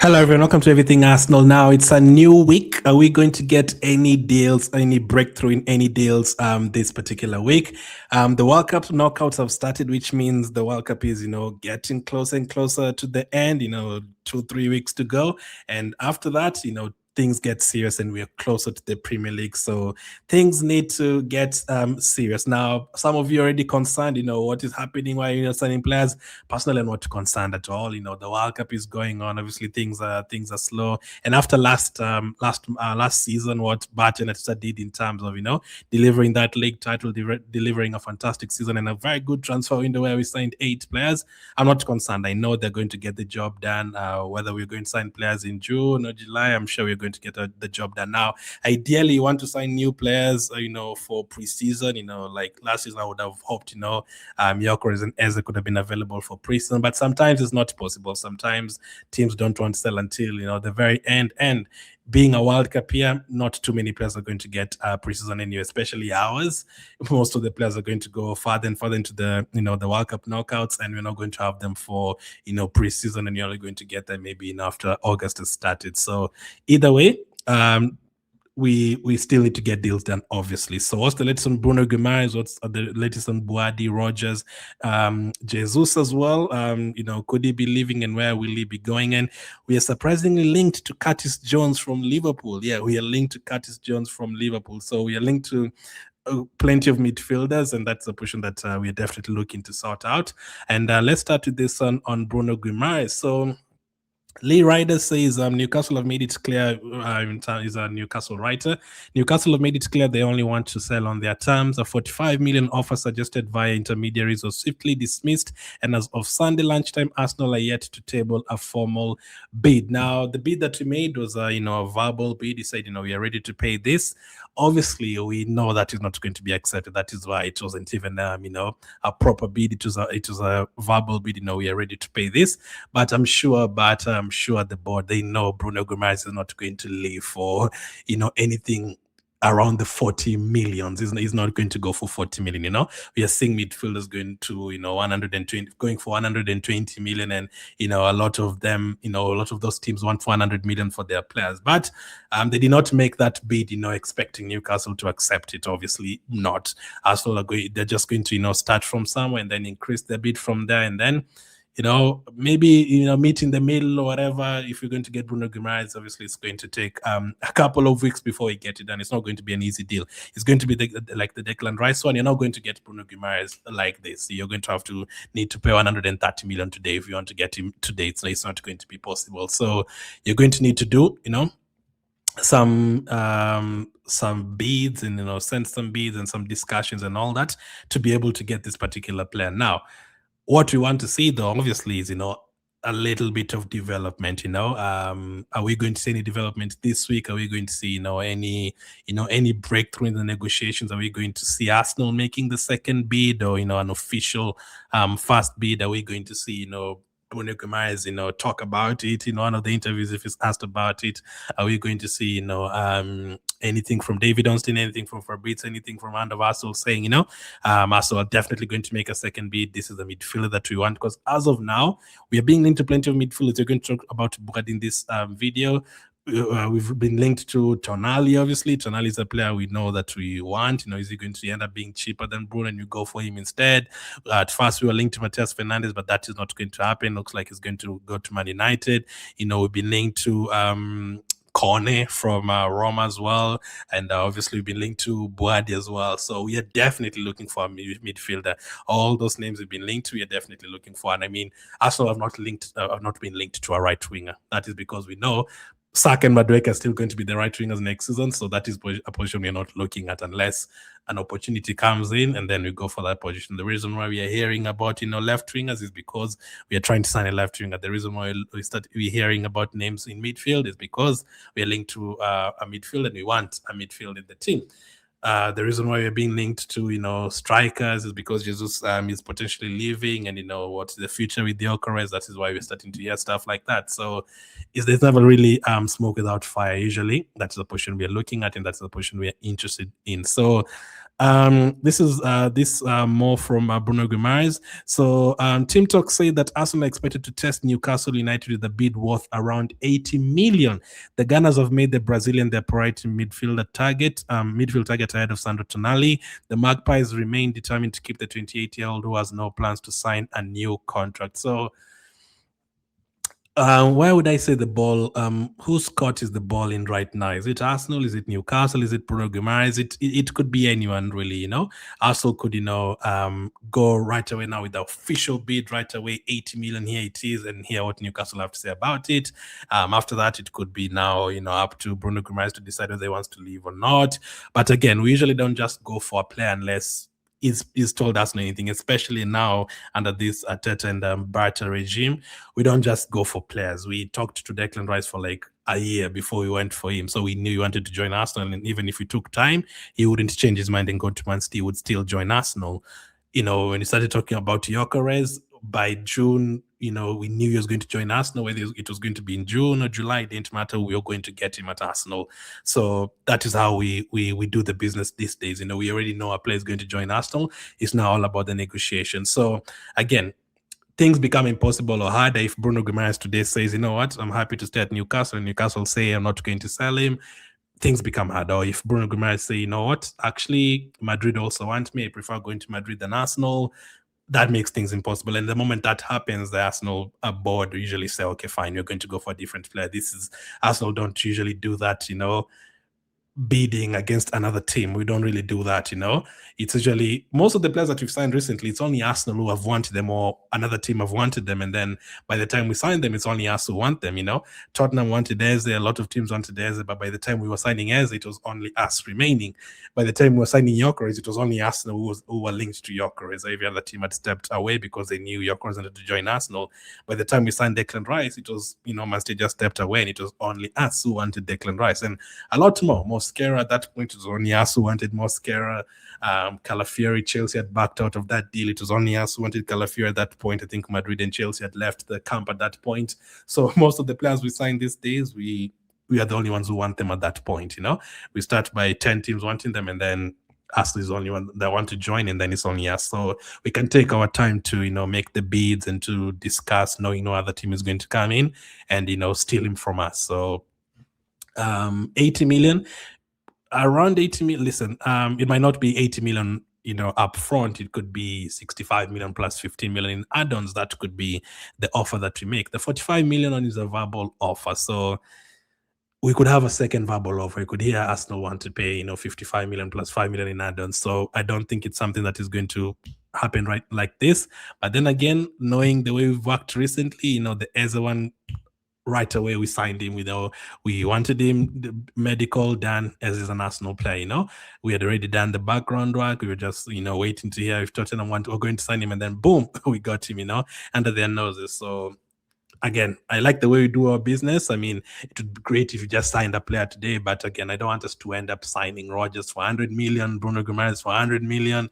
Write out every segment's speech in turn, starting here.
Hello everyone, welcome to Everything Arsenal. Now it's a new week. Are we going to get any deals, any breakthrough in any deals this particular week? The World Cup knockouts have started, which means the World Cup is, getting closer and closer to the end, 2-3 weeks to go. And after that, things get serious and we're closer to the Premier League. So things need to get serious. Now, some of you are already concerned, what is happening while you're signing players. Personally, I'm not concerned at all. The World Cup is going on. Obviously, things are slow. And after last season, what Manchester did in terms of, delivering that league title, delivering a fantastic season and a very good transfer window where we signed 8 players, I'm not concerned. I know they're going to get the job done. Whether we're going to sign players in June or July, I'm sure we're going to get the job done. Now, ideally, you want to sign new players, for preseason. Like last season, I would have hoped, Gyökeres and Eze could have been available for preseason, but sometimes it's not possible. Sometimes teams don't want to sell until, the very end. And being a World Cup year, not too many players are going to get preseason anyway, especially ours. Most of the players are going to go farther and farther into the, the World Cup knockouts, and we're not going to have them for, preseason, and you're only going to get them maybe after August has started. So either way, we still need to get deals done, obviously. So what's the latest on Bruno Guimaraes? What's the latest on Bouaddi, Rogers, Jesus as well? Could he be leaving and where will he be going? And we are surprisingly linked to Curtis Jones from Liverpool. Yeah, we are linked to Curtis Jones from Liverpool. So we are linked to plenty of midfielders, and that's a position that we are definitely looking to sort out. And let's start with this on Bruno Guimaraes. So Lee Ryder says Newcastle have made it clear, is a Newcastle writer. Newcastle have made it clear they only want to sell on their terms. A 45 million offer suggested via intermediaries was swiftly dismissed, and as of Sunday lunchtime, Arsenal are yet to table a formal bid. Now, the bid that we made was a verbal bid. He said, we are ready to pay this. Obviously, we know that is not going to be accepted. That is why it wasn't even a proper bid. It was a verbal bid. We are ready to pay this. But I'm sure the board, they know Bruno Guimaraes is not going to leave for anything around the 40 millions. He's not going to go for 40 million. We are seeing midfielders going to 120, going for 120 million, and a lot of them, a lot of those teams want 100 million for their players. But they did not make that bid, expecting Newcastle to accept it. Obviously not. Arsenal they're just going to start from somewhere and then increase their bid from there, and then maybe, meet in the middle or whatever. If you're going to get Bruno Guimaraes, obviously it's going to take a couple of weeks before we get it done. It's not going to be an easy deal. It's going to be like the Declan Rice one. You're not going to get Bruno Guimaraes like this. You're going to need to pay 130 million today if you want to get him today. So it's not going to be possible. So you're going to need to do, some bids and, send some bids and some discussions and all that to be able to get this particular player. Now, what we want to see, though, obviously, is, a little bit of development. Are we going to see any development this week? Are we going to see, any breakthrough in the negotiations? Are we going to see Arsenal making the second bid or, an official first bid? Are we going to see, Bruno Guimaraes, talk about it in one of the interviews if he's asked about it? Are we going to see, anything from David Onstin, anything from Fabrizio, anything from Andrew Arsenal saying, Arsenal are definitely going to make a second bid. This is the midfielder that we want, because as of now, we are being linked to plenty of midfielders. We're going to talk about Bouaddi in this video. We've been linked to Tonali, obviously. Tonali is a player we know that we want. Is he going to end up being cheaper than Bruno and you go for him instead? At first, we were linked to Matheus Fernandes, but that is not going to happen. Looks like he's going to go to Man United. We've been linked to Kone from Roma as well, and obviously we've been linked to Bouaddi as well. So we are definitely looking for a midfielder. All those names we've been linked to, we are definitely looking for. And I mean, Arsenal have not been linked to a right winger. That is because we know Saka and Madueke are still going to be the right wingers next season, so that is a position we're not looking at unless an opportunity comes in, and then we go for that position. The reason why we are hearing about left wingers is because we are trying to sign a left winger. The reason why we're hearing about names in midfield is because we are linked to a midfield and we want a midfield in the team. The reason why we're being linked to strikers is because Jesus is potentially leaving, and what's the future with Gyökeres. That is why we're starting to hear stuff like that. So there's never really smoke without fire. Usually that's the position we are looking at, and that's the position we are interested in. So This is more from Bruno Guimaraes. So Team Talk say that Arsenal are expected to test Newcastle United with a bid worth around 80 million. The Gunners have made the Brazilian their priority midfield target ahead of Sandro Tonali. The Magpies remain determined to keep the 28-year-old who has no plans to sign a new contract. So where would I say the ball? Whose court is the ball in right now? Is it Arsenal? Is it Newcastle? Is it Bruno Guimaraes? It could be anyone really. Arsenal could go right away now with the official bid right away. 80 million, here it is, and hear what Newcastle have to say about it. After that, it could be now up to Bruno Guimaraes to decide whether he wants to leave or not. But again, we usually don't just go for a player unless is told us anything, especially now under this Arteta and Barca regime. We don't just go for players. We talked to Declan Rice for like a year before we went for him, so we knew he wanted to join Arsenal, and even if we took time, he wouldn't change his mind and go to Man City. He would still join Arsenal. When he started talking about Gyökeres, by June, we knew he was going to join Arsenal. Whether it was going to be in June or July, it didn't matter. We were going to get him at Arsenal. So that is how we do the business these days. We already know a player is going to join Arsenal. It's now all about the negotiation. So again, things become impossible or harder if Bruno Guimaraes today says, you know what, I'm happy to stay at Newcastle, and Newcastle say, I'm not going to sell him. Things become harder. Or if Bruno Guimaraes say, you know what, actually, Madrid also want me, I prefer going to Madrid than Arsenal, that makes things impossible. And the moment that happens, the Arsenal board usually say, okay, fine, you're going to go for a different player. Arsenal don't usually do that, bidding against another team. We don't really do that. It's usually most of the players that we've signed recently, it's only Arsenal who have wanted them, or another team have wanted them, and then by the time we sign them, it's only us who want them. Tottenham wanted Eze, a lot of teams wanted Eze, but by the time we were signing Eze, it was only us remaining. By the time we were signing Gyökeres, it was only Arsenal who were linked to Gyökeres. Every other team had stepped away because they knew Gyökeres wanted to join Arsenal. By the time we signed Declan Rice, it was Man City just stepped away, and it was only us who wanted Declan Rice, and a lot more. Mosquera at that point, it was only us who wanted Mosquera. Calafiori, Chelsea had backed out of that deal. It was only us who wanted Calafiori at that point. I think Madrid and Chelsea had left the camp at that point. So most of the players we sign these days, we are the only ones who want them at that point. We start by 10 teams wanting them, and then Arsenal is the only one that want to join, and then it's only us. So we can take our time to make the bids and to discuss, knowing no other team is going to come in and steal him from us. So 80 million. Around 80 million. Listen, it might not be 80 million, up front. It could be 65 million plus 15 million in add-ons. That could be the offer that we make. The 45 million on is a verbal offer. So we could have a second verbal offer. You could hear Arsenal want to pay, 55 million plus 5 million in add-ons. So I don't think it's something that is going to happen right like this. But then again, knowing the way we've worked recently, the Eze one, right away we signed him. We wanted him, the medical done, as is an Arsenal player. We had already done the background work. We were just waiting to hear if Tottenham were going to sign him, and then boom, we got him under their noses. So again, I like the way we do our business. I mean, it would be great if you just signed a player today, but again, I don't want us to end up signing Rodgers for 100 million, Bruno Guimaraes for 100 million,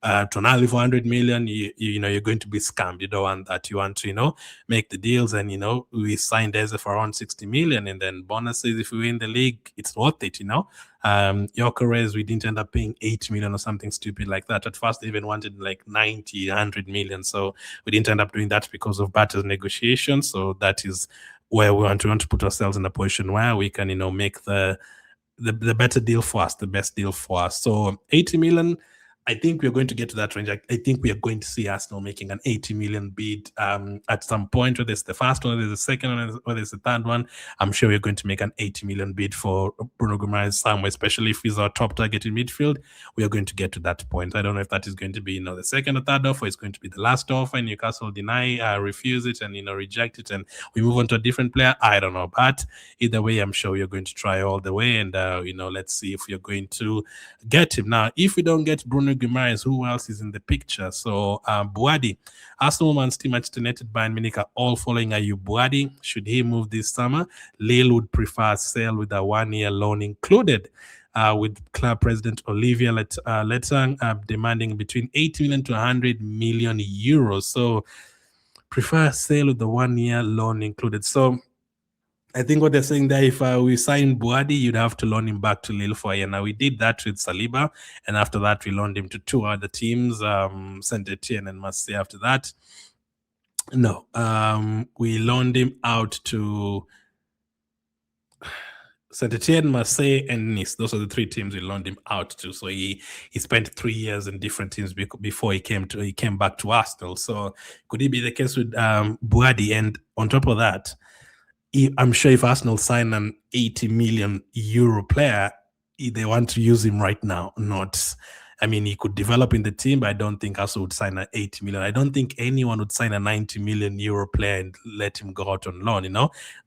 Tonali for 100 million. You're going to be scammed. You don't want that. You want to make the deals, and we signed Eze for around 60 million, and then bonuses if we win the league, it's worth it. Gyökeres, we didn't end up paying 8 million or something stupid like that. At first they even wanted like 90, 100 million, so we didn't end up doing that because of Barca's negotiations. So that is where we want to put ourselves in a position where we can make the better deal for us, the best deal for us. So 80 million, I think we're going to get to that range. I think we are going to see Arsenal making an 80 million bid at some point, whether it's the first one, whether it's the second one, whether it's the third one. I'm sure we're going to make an 80 million bid for Bruno Guimaraes somewhere, especially if he's our top target in midfield. We are going to get to that point. I don't know if that is going to be the second or third offer. It's going to be the last offer, and Newcastle refuse it and reject it, and we move on to a different player. I don't know, but either way, I'm sure you're going to try all the way, and let's see if you're going to get him. Now, if we don't get Bruno Guimaraes, who else is in the picture? So Bouaddi, Arsenal, Man City, Manchester United, Bayern Munich are all following Ayyoub Bouaddi. Should he move this summer? Lille would prefer a sale with a 1-year loan included, with club president Olivier Letang demanding between 80 million to 100 million euros. So prefer a sale with the 1-year loan included. So I think what they're saying there, if we sign Bouaddi, you'd have to loan him back to Lille for a year. Now, we did that with Saliba, and after that, we loaned him to two other teams, Saint Etienne and Marseille after that. No, we loaned him out to Saint Etienne, Marseille, and Nice. Those are the three teams we loaned him out to. So he spent 3 years in different teams before he came back to Arsenal. So could it be the case with Bouaddi? And on top of that, I'm sure if Arsenal sign an 80 million euro player, they want to use him right now. I mean, he could develop in the team, but I don't think Arsenal would sign an 80 million. I don't think anyone would sign a 90 million euro player and let him go out on loan.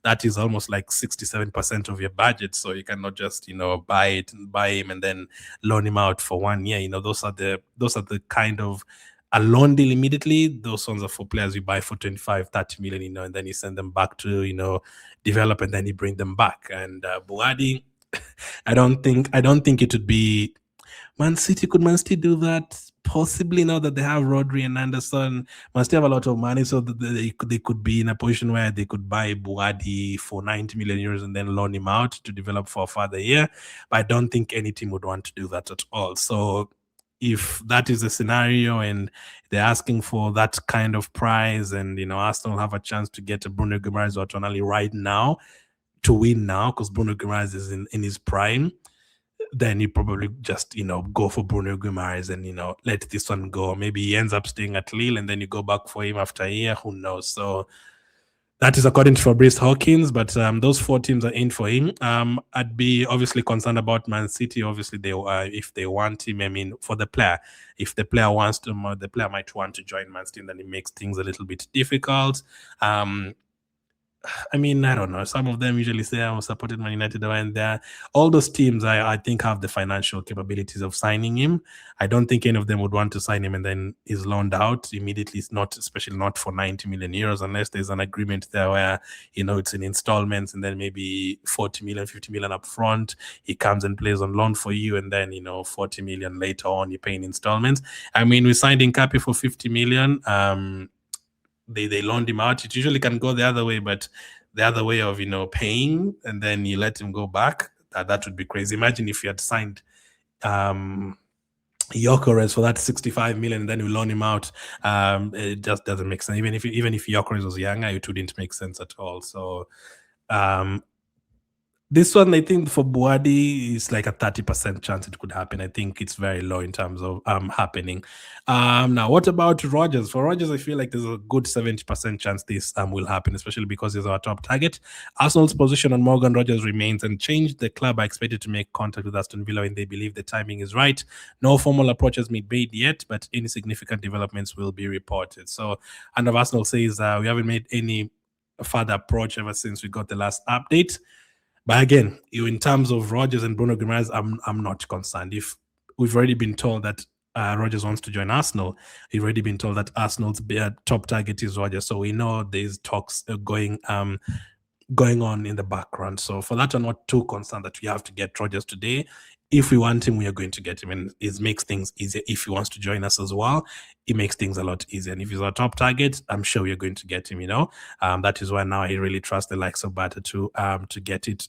That is almost like 67% of your budget. So you cannot just buy him and then loan him out for 1 year. Those are the kind of a loan deal immediately. Those ones are for players you buy for 25, 30 million, and then you send them back to, develop, and then you bring them back. And Bouaddi, I don't think it would be Man City. Could Man City do that? Possibly, now that they have Rodri and Anderson. Man City have a lot of money, so that they could be in a position where they could buy Bouaddi for 90 million euros and then loan him out to develop for a further year. But I don't think any team would want to do that at all. So if that is the scenario and they're asking for that kind of price, and Aston will have a chance to get a Bruno Guimaraes or Tonali right now to win now, because Bruno Guimaraes is in his prime, then you probably just go for Bruno Guimarães and let this one go. Maybe he ends up staying at Lille and then you go back for him after a year. Who knows? So that is according to Fabrice Hawkins, but those four teams are in for him. I'd be obviously concerned about Man City. Obviously, if they want him, I mean, for the player, if the player wants to, the player might want to join Man City, and then it makes things a little bit difficult. I mean, I don't know. Some of them usually say I'm supported Man United, and there. All those teams, I think, have the financial capabilities of signing him. I don't think any of them would want to sign him and then he's loaned out immediately. It's not, especially not for 90 million euros, unless there's an agreement there where it's in installments, and then maybe 40 million, 50 million up front. He comes and plays on loan for you, and then 40 million later on you pay in installments. I mean, we signed Nkapi for 50 million. They loaned him out. It usually can go the other way, but the other way of paying and then you let him go back, that would be crazy. Imagine if you had signed Gyökeres for that 65 million and then you loan him out. It just doesn't make sense. Even if Gyökeres was younger, it wouldn't make sense at all. So this one, I think, for Bouaddi is like a 30% chance it could happen. I think it's very low in terms of happening. Now, what about Rodgers? For Rodgers, I feel like there's a good 70% chance this will happen, especially because he's our top target. Arsenal's position on Morgan Rodgers remains unchanged. The club are expected to make contact with Aston Villa when they believe the timing is right. No formal approach has been made yet, but any significant developments will be reported. So, and Arsenal says we haven't made any further approach ever since we got the last update. But again, in terms of Rodgers and Bruno Guimaraes, I'm not concerned. If we've already been told that Rodgers wants to join Arsenal, we've already been told that Arsenal's top target is Rodgers, so we know there's talks going on in the background. So for that, I'm not too concerned that we have to get Rodgers today. If we want him, we are going to get him, and it makes things easier. If he wants to join us as well, it makes things a lot easier. And if he's our top target, I'm sure we are going to get him. That is why now I really trust the likes of Bata to get it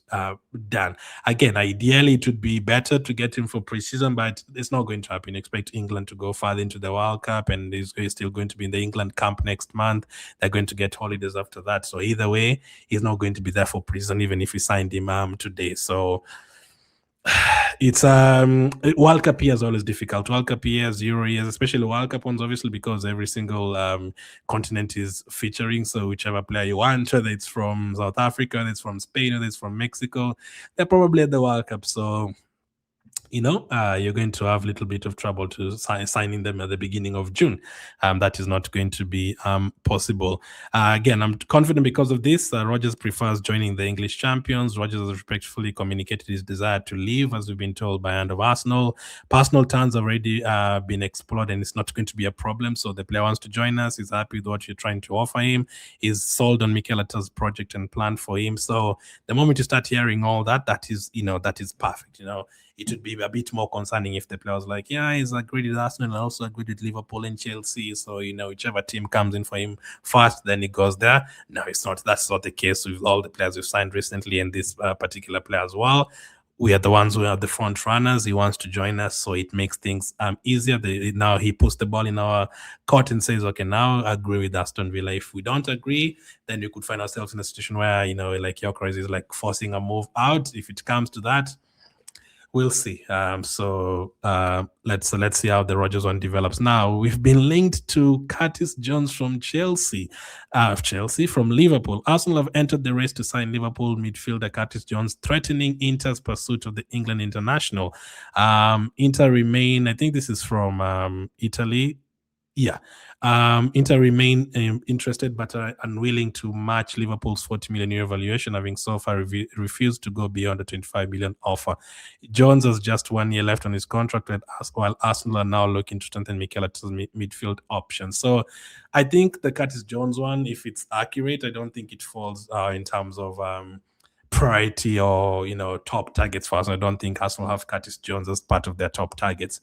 done. Again, ideally, it would be better to get him for preseason, but it's not going to happen. Expect England to go farther into the World Cup, and he's still going to be in the England camp next month. They're going to get holidays after that. So either way, he's not going to be there for preseason, even if we signed him today. So it's World Cup year is always difficult. World Cup years, Euro years, especially World Cup ones, obviously, because every single continent is featuring. So whichever player you want, whether it's from South Africa, whether it's from Spain, whether it's from Mexico, they're probably at the World Cup. So you're going to have a little bit of trouble to signing them at the beginning of June. That is not going to be possible. Again, I'm confident because of this. Rodgers prefers joining the English champions. Rodgers has respectfully communicated his desire to leave, as we've been told by hand of Arsenal. Personal terms have already been explored, and it's not going to be a problem. So the player wants to join us. He's happy with what you're trying to offer him. He's sold on Mikel Arteta's project and plan for him. So the moment you start hearing all that, that is perfect. It would be be a bit more concerning if the player was like, yeah, he's agreed with Arsenal and also agreed with Liverpool and Chelsea. So, whichever team comes in for him first, then he goes there. No, it's not. That's not the case with all the players we've signed recently and this particular player as well. We are the ones who are the front runners. He wants to join us, so it makes things easier. Now he puts the ball in our court and says, okay, now I agree with Aston Villa. If we don't agree, then we could find ourselves in a situation where, like Gyökeres is like forcing a move out. If it comes to that, we'll see. Let's see how the Rodgers one develops. Now we've been linked to Curtis Jones from Chelsea, from Liverpool. Arsenal have entered the race to sign Liverpool midfielder Curtis Jones, threatening Inter's pursuit of the England international. Inter remain. I think this is from Italy. Yeah. Inter remain interested but are unwilling to match Liverpool's 40 million euro valuation, having so far refused to go beyond the 25 million offer. Jones has just 1 year left on his contract, while Arsenal are now looking to strengthen Mikel Arteta's midfield options. So I think the Curtis Jones one, if it's accurate, I don't think it falls in terms of priority or top targets for us. I don't think Arsenal have Curtis Jones as part of their top targets.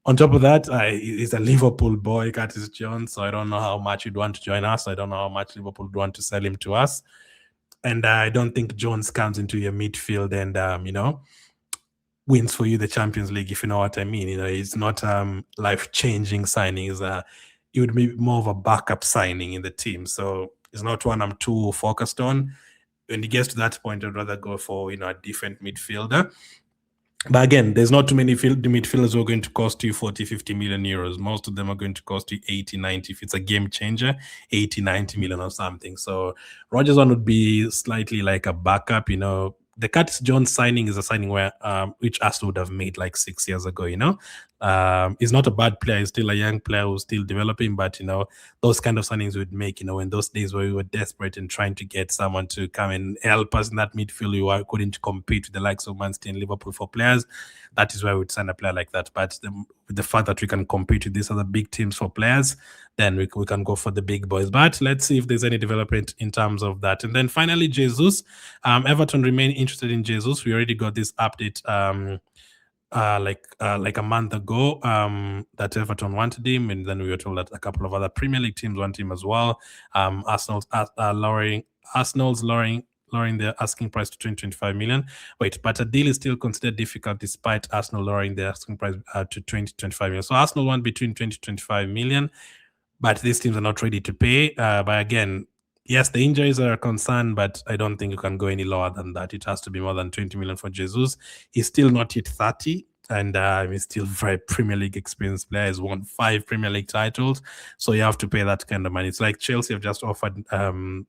On top of that, he's a Liverpool boy, Curtis Jones, so I don't know how much he'd want to join us. I don't know how much Liverpool would want to sell him to us. And I don't think Jones comes into your midfield and, wins for you the Champions League, if you know what I mean. It's not life-changing signing. It would be more of a backup signing in the team. So it's not one I'm too focused on. When it gets to that point, I'd rather go for, a different midfielder. But again, there's not too many midfielders who are going to cost you 40, 50 million euros. Most of them are going to cost you 80, 90. If it's a game changer, 80, 90 million or something. So Rodgers one would be slightly like a backup, The Curtis Jones signing is a signing where which Aston would have made like 6 years ago, He's not a bad player. He's still a young player who's still developing, but, those kind of signings would make, in those days where we were desperate and trying to get someone to come and help us in that midfield, we couldn't compete with the likes of Man City and Liverpool for players. That is where we'd sign a player like that. But with the fact that we can compete with these other big teams for players, then we can go for the big boys. But let's see if there's any development in terms of that. And then finally, Jesus. Everton remain interested in Jesus. We already got this update like a month ago that Everton wanted him, and then we were told that a couple of other Premier League teams want him as well. Arsenal's lowering their asking price to 25 million. But a deal is still considered difficult despite Arsenal lowering their asking price to 25 million. So Arsenal want between 20 to 25 million, but these teams are not ready to pay. But again, yes, the injuries are a concern, but I don't think you can go any lower than that. It has to be more than 20 million for Jesus. He's still not yet 30, and he's still very Premier League experienced player. He's won 5 Premier League titles, so you have to pay that kind of money. It's like Chelsea have just offered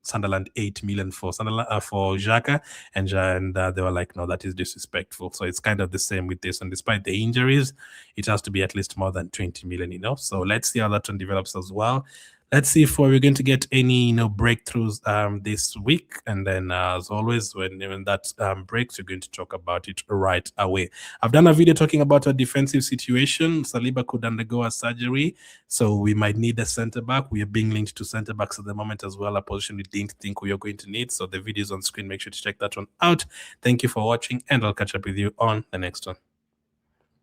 Sunderland 8 million for Xhaka, and they were like, no, that is disrespectful. So it's kind of the same with this, and despite the injuries, it has to be at least more than 20 million, So let's see how that one develops as well. Let's see if we're going to get any breakthroughs this week, and then as always, when that breaks, we're going to talk about it right away. I've done a video talking about a defensive situation. Saliba could undergo a surgery, so we might need a center back. We are being linked to center backs at the moment as well, a position we didn't think we are going to need. So the video is on screen. Make sure to check that one out. Thank you for watching, and I'll catch up with you on the next one.